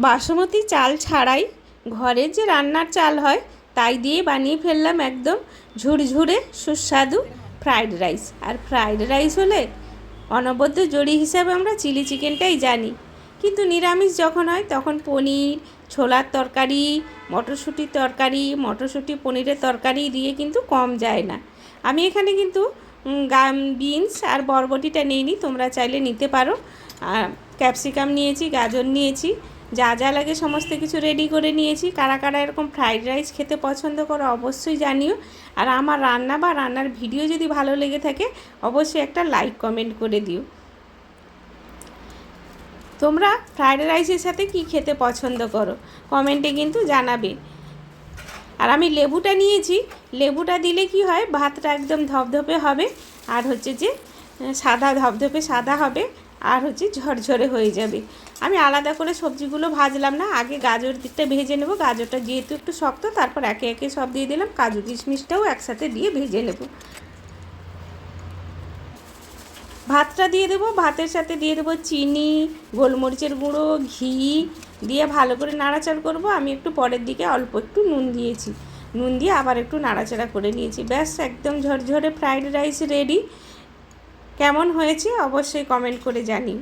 বাসমতি চাল ছাড়াই ঘরের যে রান্নার চাল হয় তাই দিয়ে বানিয়ে ফেললাম একদম ঝুরঝুরে সুস্বাদু ফ্রাইড রাইস। আর ফ্রাইড রাইস হলে অনবদ্য জড়ি হিসাবে আমরা চিলি চিকেনটাই জানি, কিন্তু নিরামিষ যখন হয় তখন পনির, ছোলার তরকারি, মটরশুঁটির তরকারি, মটরশুঁটি পনিরের তরকারি দিয়ে কিন্তু কম যায় না। আমি এখানে কিন্তু বিনস আর বরবটিটা নিইনি, তোমরা চাইলে নিতে পারো। ক্যাপসিকাম নিয়েছি, গাজর নিয়েছি, যা যা লাগে সমস্ত কিছু রেডি করে নিয়েছি। কারা কারা এরকম ফ্রাইড রাইস খেতে পছন্দ করো অবশ্যই জানিও। আর আমার রান্না বা রান্নার ভিডিও যদি ভালো লেগে থাকে অবশ্যই একটা লাইক কমেন্ট করে দিও। তোমরা ফ্রাইড রাইসের সাথে কি খেতে পছন্দ করো কমেন্টে কিন্তু জানাবে। আর আমি লেবুটা নিয়েছি, লেবুটা দিলে কি হয় ভাতটা একদম ধপধপে হবে, আর হচ্ছে যে সাদা ধপধপে সাদা হবে, আর হচ্ছে ঝরঝরে হয়ে যাবে। আমি আলাদা করে সবজিগুলো ভাজলাম না, আগে গাজর দিকটা ভেজে নেব। গাজরটা যেহেতু একটু শক্ত, তারপর একে একে সব দিয়ে দিলাম। কাজু কিশমিশটাও একসাথে দিয়ে ভেজে নেব। ভাতটা দিয়ে দেবো, ভাতের সাথে দিয়ে দেবো চিনি, গোলমরিচের গুঁড়ো, ঘি দিয়ে ভালো করে নাড়াচাড়া করব। আমি একটু পরের দিকে অল্প একটু নুন দিয়েছি, নুন দিয়ে আবার একটু নাড়াচাড়া করে নিয়েছি। ব্যাস, একদম ঝরঝরে ফ্রাইড রাইস রেডি। কেমন হয়েছে অবশ্যই কমেন্ট করে জানিও।